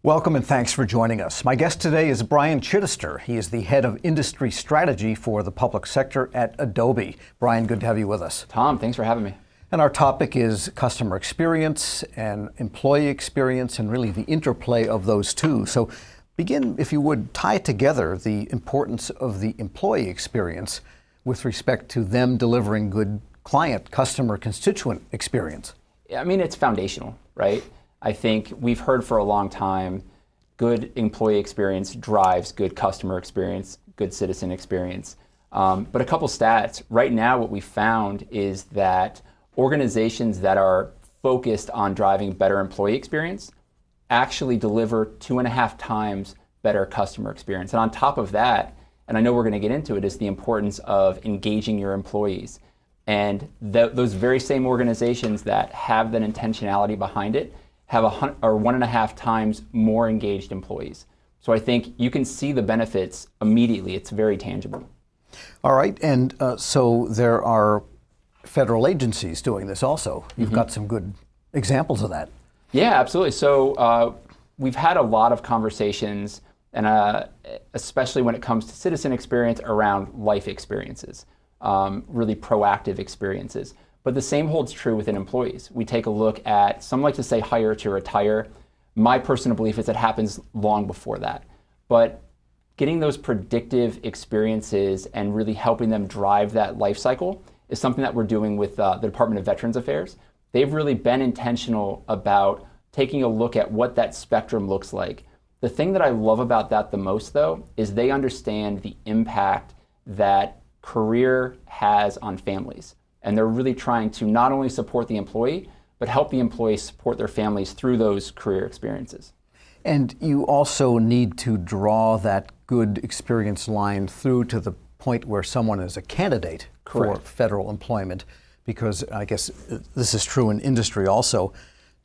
Welcome and thanks for joining us. My guest today is Brian Chidester. He is the head of industry strategy for the public sector at Adobe. Brian, good to have you with us. Tom, thanks for having me. And our topic is customer experience and employee experience and really the interplay of those two. So begin, if you would, tie together the importance of the employee experience with respect to them delivering good client, customer, constituent experience. I mean, it's foundational, right? I think we've heard for a long time, good employee experience drives good customer experience, good citizen experience. But a couple stats. Right now, what we found is that organizations that are focused on driving better employee experience actually deliver 2.5 times better customer experience. And on top of that, and I know we're going to get into it, is the importance of engaging your employees. And those very same organizations that have that intentionality behind it have 1.5 times more engaged employees. So I think you can see the benefits immediately. It's very tangible. All right, and so there are federal agencies doing this also. You've got some good examples of that. Yeah, absolutely. So we've had a lot of conversations, and especially when it comes to citizen experience around life experiences, really proactive experiences. But the same holds true within employees. We take a look at, some like to say hire to retire. My personal belief is it happens long before that. But getting those predictive experiences and really helping them drive that life cycle is something that we're doing with the Department of Veterans Affairs. They've really been intentional about taking a look at what that spectrum looks like. The thing that I love about that the most, though, is they understand the impact that career has on families. And they're really trying to not only support the employee, but help the employee support their families through those career experiences. And you also need to draw that good experience line through to the point where someone is a candidate Correct. for federal employment, because I guess this is true in industry also,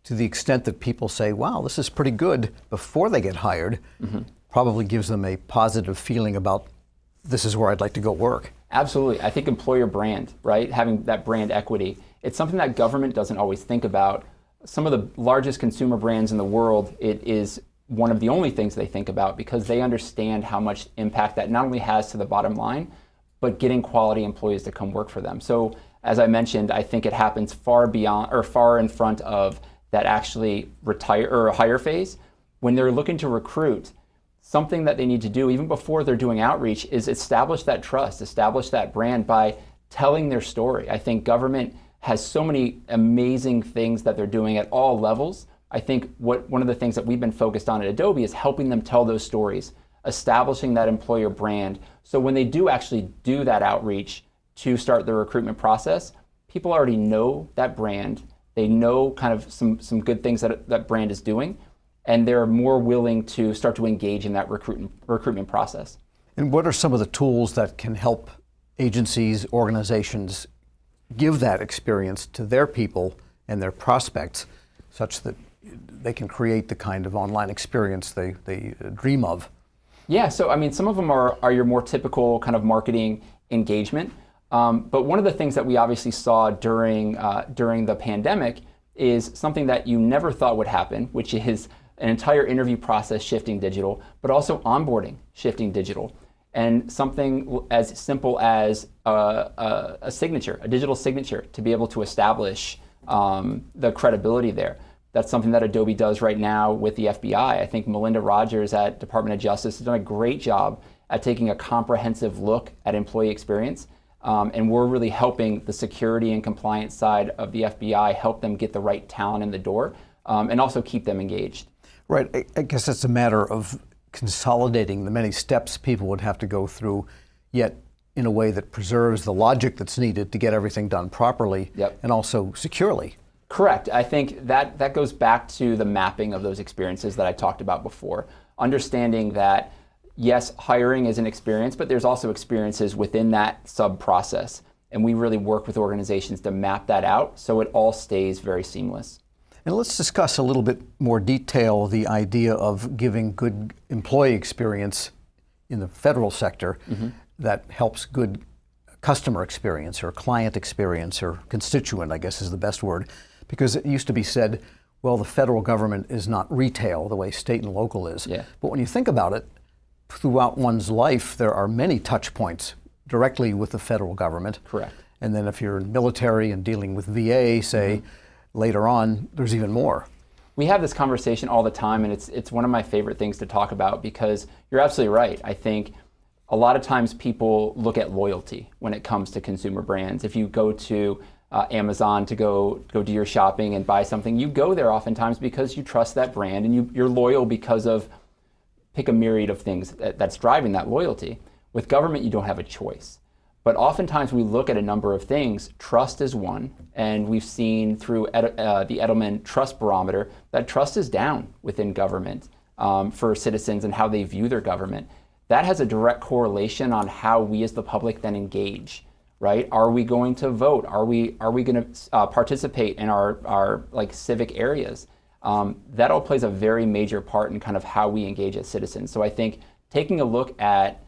to the extent that people say, wow, this is pretty good before they get hired, probably gives them a positive feeling about this is where I'd like to go work. Absolutely. I think employer brand, right? Having that brand equity, it's something that government doesn't always think about. Some of the largest consumer brands in the world, it is one of the only things they think about because they understand how much impact that not only has to the bottom line, but getting quality employees to come work for them. So as I mentioned, I think it happens far beyond or far in front of that actually retire or hire phase. When they're looking to recruit, something that they need to do even before they're doing outreach is establish that trust, establish that brand by telling their story. I think government has so many amazing things that they're doing at all levels. I think one of the things that we've been focused on at Adobe is helping them tell those stories, establishing that employer brand. So when they do actually do that outreach to start the recruitment process, people already know that brand. They know kind of some good things that brand is doing, and they're more willing to start to engage in that recruitment process. And what are some of the tools that can help agencies, organizations give that experience to their people and their prospects such that they can create the kind of online experience they dream of? Yeah, so I mean, some of them are your more typical kind of marketing engagement. But one of the things that we obviously saw during the pandemic is something that you never thought would happen, which is an entire interview process shifting digital, but also onboarding shifting digital. And something as simple as a signature, a digital signature, to be able to establish the credibility there. That's something that Adobe does right now with the FBI. I think Melinda Rogers at Department of Justice has done a great job at taking a comprehensive look at employee experience. And we're really helping the security and compliance side of the FBI help them get the right talent in the door and also keep them engaged. Right. I guess it's a matter of consolidating the many steps people would have to go through, yet in a way that preserves the logic that's needed to get everything done properly and also securely. Correct. I think that goes back to the mapping of those experiences that I talked about before. Understanding that, yes, hiring is an experience, but there's also experiences within that sub-process. And we really work with organizations to map that out so it all stays very seamless. And let's discuss a little bit more detail the idea of giving good employee experience in the federal sector that helps good customer experience or client experience or constituent, I guess is the best word. Because it used to be said, well, the federal government is not retail the way state and local is. Yeah. But when you think about it, throughout one's life, there are many touch points directly with the federal government. Correct. And then if you're in military and dealing with VA, say, later on, there's even more. We have this conversation all the time, and it's one of my favorite things to talk about, because you're absolutely right. I think a lot of times people look at loyalty when it comes to consumer brands. If you go to Amazon to go do your shopping and buy something, you go there oftentimes because you trust that brand, and you're loyal because of, pick a myriad of things that's driving that loyalty. With government, you don't have a choice. But oftentimes we look at a number of things. Trust is one, and we've seen through the Edelman Trust Barometer that trust is down within government for citizens and how they view their government. That has a direct correlation on how we as the public then engage, right? Are we going to vote? Are we going to participate in our like civic areas? That all plays a very major part in kind of how we engage as citizens. So I think taking a look at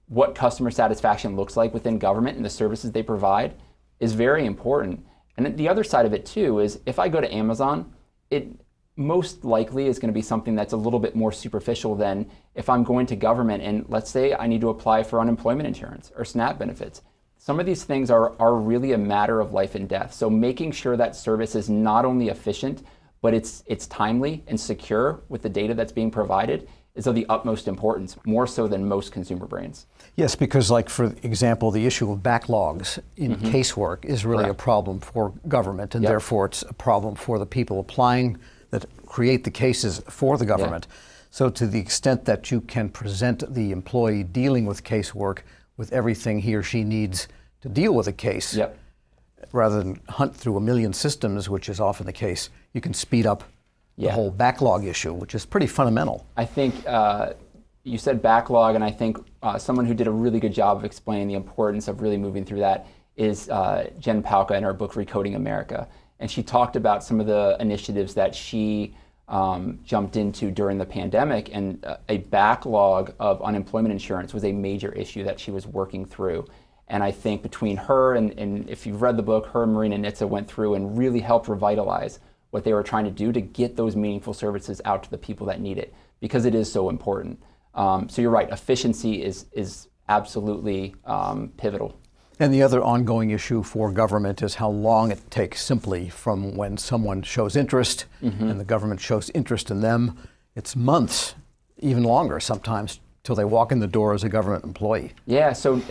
what customer satisfaction looks like within government and the services they provide is very important. And the other side of it too is, if I go to Amazon, it most likely is going to be something that's a little bit more superficial than if I'm going to government and let's say I need to apply for unemployment insurance or SNAP benefits. Some of these things are really a matter of life and death. So making sure that service is not only efficient, but it's timely and secure with the data that's being provided is of the utmost importance, more so than most consumer brands. Yes, because like, for example, the issue of backlogs in casework is really Correct. a problem for government, and therefore it's a problem for the people applying that create the cases for the government. So to the extent that you can present the employee dealing with casework with everything he or she needs to deal with a case, rather than hunt through a million systems, which is often the case, you can speed up the whole backlog issue, which is pretty fundamental. I think you said backlog, and I think someone who did a really good job of explaining the importance of really moving through that is Jen Palka in her book Recoding America. And she talked about some of the initiatives that she jumped into during the pandemic, and a backlog of unemployment insurance was a major issue that she was working through. And I think between her and if you've read the book, her and Marina Nitza went through and really helped revitalize what they were trying to do to get those meaningful services out to the people that need it, because it is so important. So you're right, efficiency is absolutely pivotal. And the other ongoing issue for government is how long it takes simply from when someone shows interest and the government shows interest in them. It's months, even longer sometimes, till they walk in the door as a government employee. Yeah, so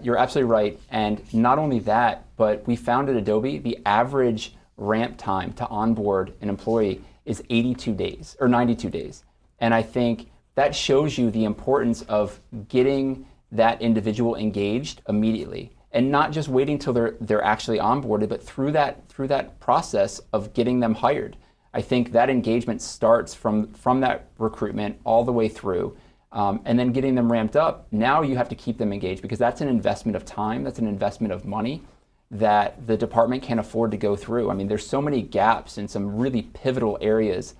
you're absolutely right. And not only that, but we found at Adobe, the average ramp time to onboard an employee is 82 days or 92 days. And I think that shows you the importance of getting that individual engaged immediately, and not just waiting till they're actually onboarded, but through that process of getting them hired. I think that engagement starts from that recruitment all the way through, and then getting them ramped up. Now you have to keep them engaged, because that's an investment of time, that's an investment of money that the department can't afford to go through. I mean, there's so many gaps in some really pivotal areas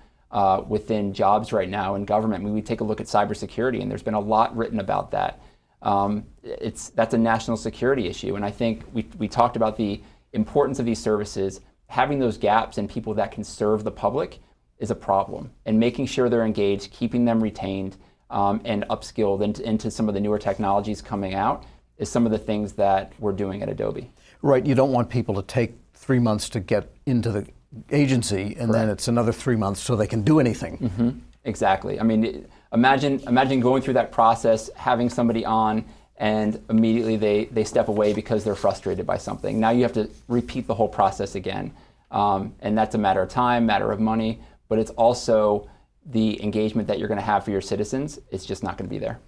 within jobs right now in government. I mean, we take a look at cybersecurity, and there's been a lot written about that. That's a national security issue, and I think we talked about the importance of these services. Having those gaps in people that can serve the public is a problem, and making sure they're engaged, keeping them retained, and upskilled into some of the newer technologies coming out is some of the things that we're doing at Adobe. Right, you don't want people to take 3 months to get into the agency, and then it's another 3 months so they can do anything. Exactly. I mean, imagine going through that process, having somebody on, and immediately they step away because they're frustrated by something. Now you have to repeat the whole process again. And that's a matter of time, matter of money, but it's also the engagement that you're going to have for your citizens. It's just not going to be there.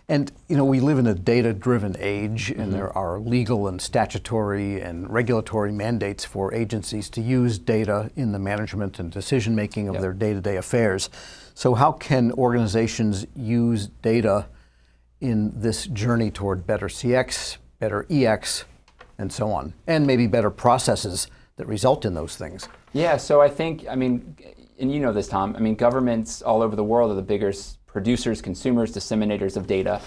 And we live in a data-driven age, and there are legal and statutory and regulatory mandates for agencies to use data in the management and decision-making of their day-to-day affairs. So how can organizations use data in this journey toward better CX, better EX, and so on, and maybe better processes that result in those things? Yeah, so I think, and you know this, Tom, governments all over the world are the biggest producers, consumers, disseminators of data.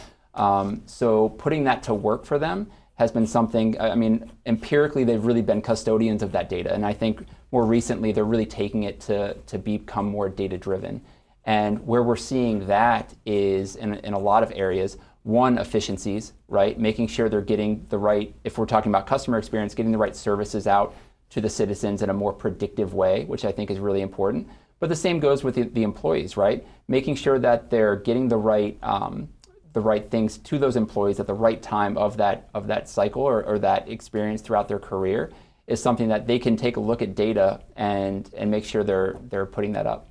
So putting that to work for them has been something, I mean, empirically, they've really been custodians of that data. And I think more recently, they're really taking it to become more data-driven. And where we're seeing that is in a lot of areas, one, efficiencies, right? Making sure they're getting the right, if we're talking about customer experience, getting the right services out to the citizens in a more predictive way, which I think is really important. But the same goes with the employees, right? Making sure that they're getting the right things to those employees at the right time of that cycle or that experience throughout their career is something that they can take a look at data and make sure they're putting that up.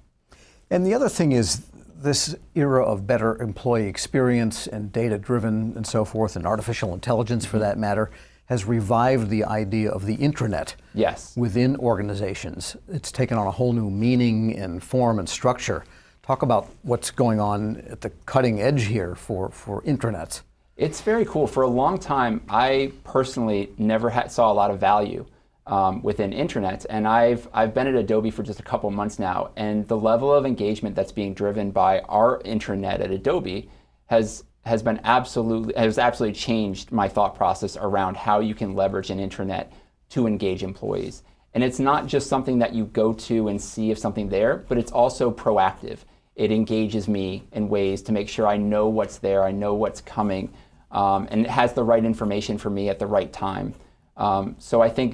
And the other thing is this era of better employee experience and data-driven and so forth, and artificial intelligence for that matter, has revived the idea of the intranet within organizations. It's taken on a whole new meaning and form and structure. Talk about what's going on at the cutting edge here for intranets. It's very cool. For a long time, I personally never saw a lot of value within intranets, and I've been at Adobe for just a couple months now, and the level of engagement that's being driven by our intranet at Adobe has absolutely changed my thought process around how you can leverage an intranet to engage employees. And it's not just something that you go to and see if something there, but it's also proactive. It engages me in ways to make sure I know what's there, I know what's coming, and it has the right information for me at the right time. So I think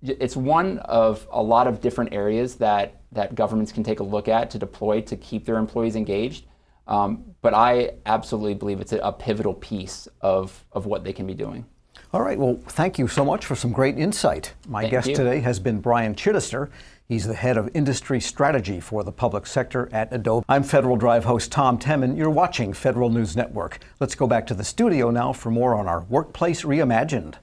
it's one of a lot of different areas that governments can take a look at to deploy to keep their employees engaged. But I absolutely believe it's a pivotal piece of what they can be doing. All right, well, thank you so much for some great insight. My guest today has been Brian Chidester. He's the head of industry strategy for the public sector at Adobe. I'm Federal Drive host Tom Temin. You're watching Federal News Network. Let's go back to the studio now for more on our Workplace Reimagined.